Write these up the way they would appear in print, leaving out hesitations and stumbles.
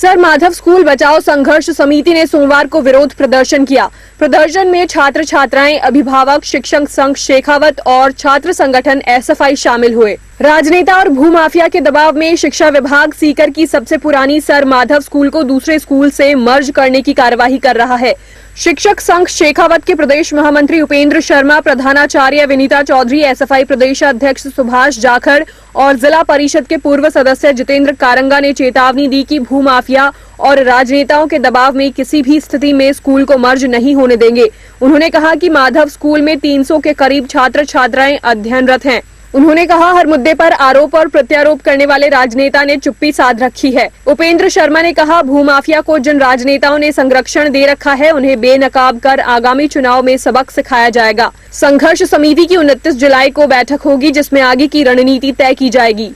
Sir Madhav school बचाओ संघर्ष समिति ने सोमवार को विरोध प्रदर्शन किया। प्रदर्शन में छात्र छात्राएं, अभिभावक, शिक्षक संघ शेखावत और छात्र संगठन एसएफआई शामिल हुए। राजनेता और भूमाफिया के दबाव में शिक्षा विभाग सीकर की सबसे पुरानी सर माधव स्कूल को दूसरे स्कूल से मर्ज करने की कार्यवाही कर रहा है। शिक्षक संघ शेखावत के प्रदेश महामंत्री उपेंद्र शर्मा, प्रधानाचार्य विनीता चौधरी, एसएफआई प्रदेश अध्यक्ष सुभाष जाखड़ और जिला परिषद के पूर्व सदस्य जितेंद्र कारंगा ने चेतावनी दी कि भूमाफिया और राजनेताओं के दबाव में किसी भी स्थिति में स्कूल को मर्ज नहीं होने देंगे। उन्होंने कहा कि माधव स्कूल में 300 के करीब छात्र छात्राएं अध्ययनरत हैं। उन्होंने कहा हर मुद्दे पर आरोप और प्रत्यारोप करने वाले राजनेता ने चुप्पी साध रखी है। उपेंद्र शर्मा ने कहा भूमाफिया को जिन राजनेताओं ने संरक्षण दे रखा है उन्हें बेनकाब कर आगामी चुनाव में सबक सिखाया जाएगा। संघर्ष समिति की 29 जुलाई को बैठक होगी जिसमें आगे की रणनीति तय की जाएगी।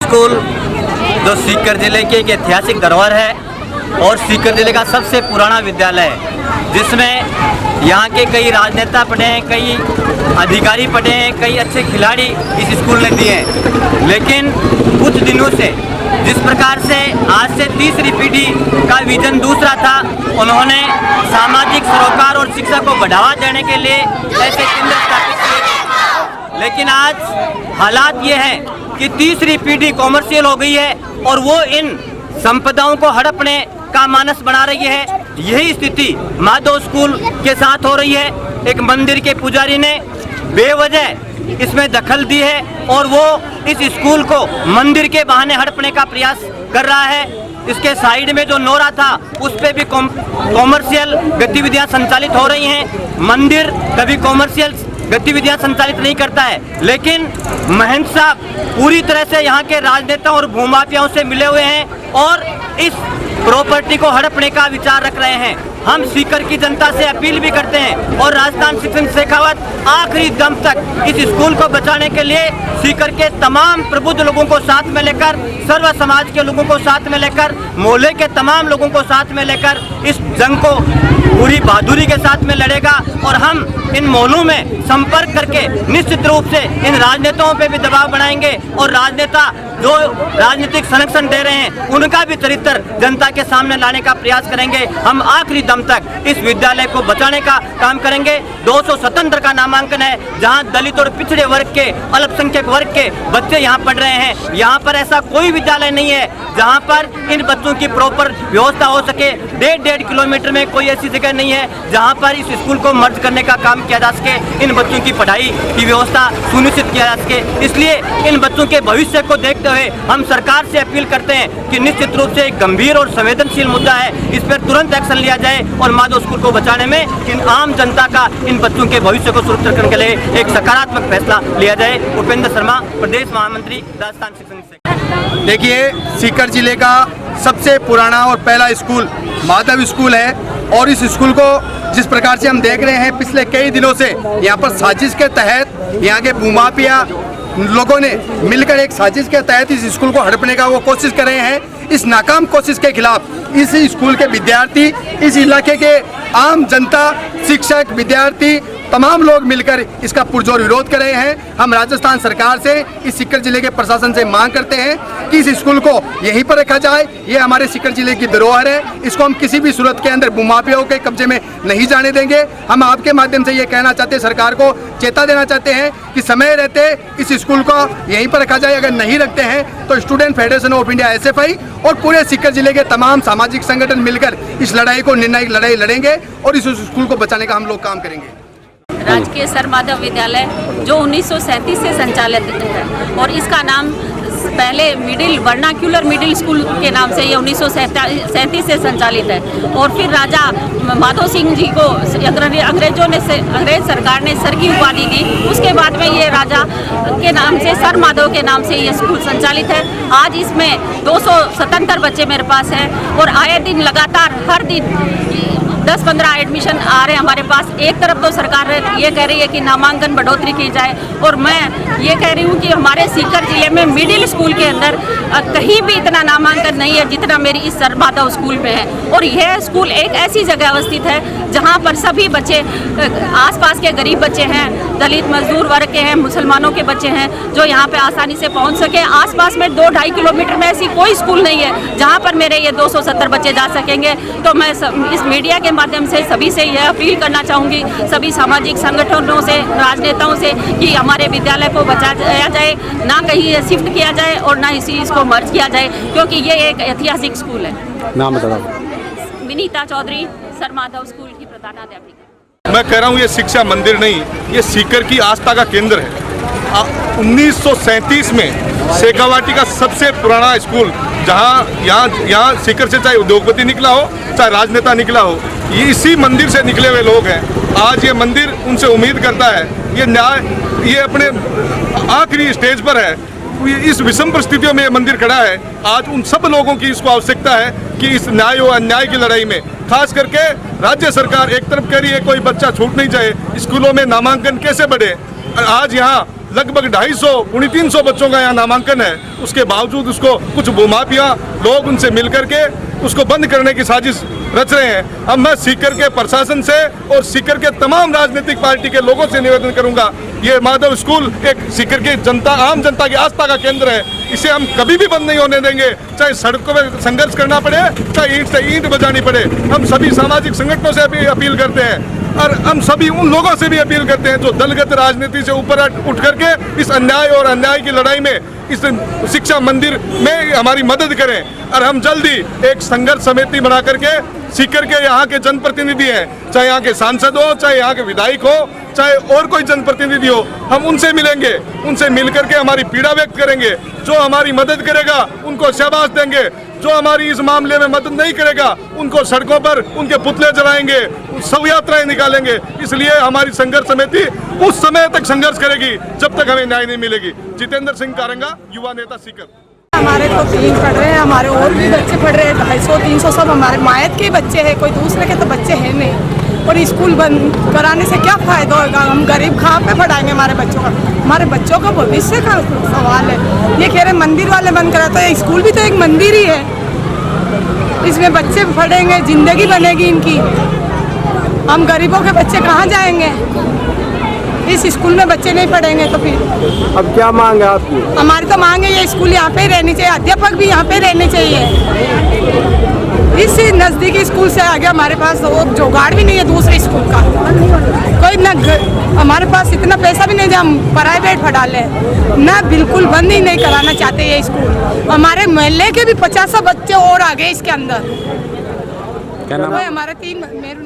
स्कूल जो सीकर जिले की एक ऐतिहासिक धरोहर है और सीकर जिले का सबसे पुराना विद्यालय है, जिसमें यहाँ के कई राजनेता पढ़े हैं, कई अधिकारी पढ़े हैं, कई अच्छे खिलाड़ी इस स्कूल ने दिए हैं। लेकिन कुछ दिनों से जिस प्रकार से आज से तीसरी पीढ़ी का विजन दूसरा था, उन्होंने सामाजिक सरोकार और शिक्षा को बढ़ावा देने के लिए ऐसे केंद्र स्थापित किए। लेकिन आज हालात ये हैं कि तीसरी पीढ़ी कॉमर्शियल हो गई है और वो इन संपदाओं को हड़पने का मानस बना रही है। यही स्थिति माधव स्कूल के साथ हो रही है। एक मंदिर के पुजारी ने बेवजह इसमें दखल दी है और वो इस स्कूल को मंदिर के बहाने हड़पने का प्रयास कर रहा है। इसके साइड में जो नोरा था उस पे भी कॉमर्शियल गतिविधियां संचालित हो रही हैं। मंदिर कभी कॉमर्शियल गतिविधियां संचालित नहीं करता है, लेकिन महंत साहब पूरी तरह से यहाँ के राजनेताओं और भूमाफियाओं से मिले हुए हैं और इस प्रॉपर्टी को हड़पने का विचार रख रहे हैं। हम सीकर की जनता से अपील भी करते हैं और राजस्थान शिक्षक शेखावत आखिरी दम तक इस स्कूल को बचाने के लिए सीकर के तमाम प्रबुद्ध लोगों को साथ में लेकर, सर्व समाज के लोगों को साथ में लेकर, मोहल्ले के तमाम लोगों को साथ में लेकर इस जंग को पूरी बहादुरी के साथ में लड़ेगा। और हम इन मोहल्लों में संपर्क करके निश्चित रूप से इन राजनेताओं पे भी दबाव बनाएंगे और राजनेता जो राजनीतिक संरक्षण दे रहे हैं उनका भी चरित्र जनता के सामने लाने का प्रयास करेंगे। हम आखिरी दम तक इस विद्यालय को बचाने का काम करेंगे। 277 का नामांकन है, जहां दलित और पिछड़े वर्ग के, अल्पसंख्यक वर्ग के बच्चे यहां पढ़ रहे हैं। यहां पर ऐसा कोई विद्यालय नहीं है जहां पर इन बच्चों की प्रॉपर व्यवस्था हो सके। 1.5 किलोमीटर में कोई ऐसी जगह नहीं है जहां पर इस स्कूल को मर्ज करने का काम किया जा सके, इन बच्चों की पढ़ाई की व्यवस्था सुनिश्चित किया जा सके। इसलिए इन बच्चों के भविष्य को देखते हुए हम सरकार से अपील करते हैं कि निश्चित रूप से एक गंभीर और संवेदनशील मुद्दा है, इस पर तुरंत एक्शन लिया जाए और माधव स्कूल को बचाने में इन आम जनता का, इन बच्चों के भविष्य को सुरक्षित करने के लिए एक सकारात्मक फैसला लिया जाए। उपेंद्र शर्मा, प्रदेश महामंत्री, राजस्थान शिक्षक। देखिए, सीकर जिले का सबसे पुराना और पहला स्कूल माधव स्कूल है और इस स्कूल को जिस प्रकार से हम देख रहे हैं पिछले कई दिनों से यहाँ पर साजिश के तहत यहाँ के भूमाफिया लोगों ने मिलकर एक साजिश के तहत इस स्कूल को हड़पने का वो कोशिश कर रहे हैं। इस नाकाम कोशिश के खिलाफ इस स्कूल के विद्यार्थी, इस इलाके के आम जनता, शिक्षक, विद्यार्थी, तमाम लोग मिलकर इसका पुरजोर विरोध कर रहे हैं। हम राजस्थान सरकार से, इस सीकर जिले के प्रशासन से मांग करते हैं कि इस स्कूल को यहीं पर रखा जाए। ये हमारे सीकर जिले की धरोहर है, इसको हम किसी भी सूरत के अंदर भूमाफियाओं के कब्जे में नहीं जाने देंगे। हम आपके माध्यम से ये कहना चाहते हैं, सरकार को चेता देना चाहते हैं कि समय रहते इस स्कूल को यहीं पर रखा जाए। अगर नहीं रखते हैं तो student federation of India SFI और पूरे सीकर जिले के तमाम सामाजिक संगठन मिलकर इस लड़ाई को, निर्णायक लड़ाई लड़ेंगे और इस स्कूल को बचाने का हम लोग काम करेंगे। राजकीय सर माधव विद्यालय जो 1937 से संचालित है और इसका नाम पहले मिडिल वर्नाक्यूलर मिडिल स्कूल के नाम से ये 1937 से संचालित है और फिर राजा माधव सिंह जी को अंग्रेज सरकार ने सर की उपाधि दी। उसके बाद में ये राजा के नाम से, सर माधव के नाम से ये स्कूल संचालित है। आज इसमें 277 बच्चे मेरे पास हैं और आए दिन लगातार हर दिन 10-15 एडमिशन आ रहे हैं हमारे पास। एक तरफ तो सरकार ये कह रही है कि नामांकन बढ़ोतरी की जाए, और मैं ये कह रही हूँ कि हमारे सीकर जिले में मिडिल स्कूल के अंदर कहीं भी इतना नामांकन नहीं है जितना मेरी इस सर माधव स्कूल में है। और यह स्कूल एक ऐसी जगह अवस्थित है जहाँ पर सभी बच्चे, आसपास के गरीब बच्चे हैं, दलित मजदूर वर्ग के हैं, मुसलमानों के बच्चे हैं, जो यहाँ पे आसानी से पहुँच सके। आसपास में 2-2.5 किलोमीटर में ऐसी कोई स्कूल नहीं है जहाँ पर मेरे ये 270 बच्चे जा सकेंगे। तो मैं इस मीडिया के माध्यम से सभी से यह अपील करना चाहूँगी, सभी सामाजिक संगठनों से, राजनेताओं से, कि हमारे विद्यालय को बचाया जाए, ना कहीं शिफ्ट किया जाए और ना इसको मर्ज किया जाए, क्योंकि ये एक ऐतिहासिक स्कूल है। नाम बता। विनीता चौधरी, सर माधव स्कूल की प्रधानाध्यापिका। मैं कह रहा हूँ ये शिक्षा मंदिर नहीं, ये सीकर की आस्था का केंद्र है। 1937 में शेखावाटी का सबसे पुराना स्कूल, जहाँ यहाँ सीकर से चाहे उद्योगपति निकला हो, चाहे राजनेता निकला हो, ये इसी मंदिर से निकले हुए लोग हैं। आज ये मंदिर उनसे उम्मीद करता है, ये न्याय, ये अपने आखिरी स्टेज पर है। इस विषम परिस्थितियों में ये मंदिर खड़ा है। आज उन सब लोगों की इसको आवश्यकता है कि इस न्याय और अन्याय की लड़ाई में, खास करके राज्य सरकार एक तरफ कह रही है कोई बच्चा छूट नहीं जाए, स्कूलों में नामांकन कैसे बढ़े। आज यहाँ लगभग 250-300 बच्चों का यहाँ नामांकन है, उसके बावजूद उसको कुछ भूमाफिया लोग उनसे मिल करके उसको बंद करने की साजिश रच रहे हैं। अब मैं सीकर के प्रशासन से और सीकर के तमाम राजनीतिक पार्टी के लोगों से निवेदन करूंगा, ये माधव स्कूल एक सीकर की जनता, आम जनता की आस्था का केंद्र है। इसे हम कभी भी बंद नहीं होने देंगे, चाहे सड़कों में संघर्ष करना पड़े, चाहे ईंट से ईंट बजानी पड़े। हम सभी सामाजिक संगठनों से भी अपील करते हैं, और हम सभी उन लोगों से भी अपील करते हैं जो दलगत राजनीति से ऊपर उठ करके इस अन्याय और अन्याय की लड़ाई में, इस शिक्षा मंदिर में हमारी मदद करें। और हम जल्दी एक संघर्ष समिति बना करके सीकर के यहाँ के जनप्रतिनिधि हैं, चाहे यहाँ के सांसद हो, चाहे यहाँ के विधायक हो, चाहे और कोई जनप्रतिनिधि हो, हम उनसे मिलेंगे, उनसे मिल करके हमारी पीड़ा व्यक्त करेंगे। जो हमारी मदद करेगा उनको शाबाश देंगे, जो हमारी इस मामले में मदद नहीं करेगा उनको सड़कों पर उनके पुतले जलाएंगे, शव यात्राएं निकालेंगे। इसलिए हमारी संघर्ष समिति उस समय तक संघर्ष करेगी जब तक हमें न्याय नहीं मिलेगी। जितेंद्र सिंह कारंगा, युवा नेता सीकर। हमारे तो 3 पढ़ रहे हैं, हमारे और भी बच्चे पढ़ रहे हैं, 250-300 सब हमारे मायत के बच्चे हैं, कोई दूसरे के तो बच्चे हैं नहीं। और स्कूल बंद कराने से क्या फ़ायदा होगा? हम गरीब कहाँ पे पढ़ाएंगे हमारे बच्चों का? हमारे बच्चों का भविष्य का सवाल है। ये कह रहे मंदिर वाले बंद करा, तो स्कूल भी तो एक मंदिर ही है, इसमें बच्चे पढ़ेंगे, ज़िंदगी बनेगी इनकी। हम गरीबों के बच्चे कहाँ जाएंगे? इस स्कूल में बच्चे नहीं पढ़ेंगे तो फिर अब क्या मांग है आपकी? हमारी तो मांग है ये स्कूल यहाँ पे ही रहनी चाहिए, अध्यापक भी यहाँ पे रहने चाहिए। इस नज़दीकी स्कूल से आगे हमारे पास वो जुगाड़ भी नहीं है दूसरे स्कूल का, कोई ना। हमारे पास इतना पैसा भी नहीं है हम प्राइवेट पढ़ा लें ना, बिल्कुल बंद ही नहीं कराना चाहते ये स्कूल। हमारे मोहल्ले के भी 50 बच्चे और आ गए इसके अंदर। क्या नाम? हमारे 3 मेरू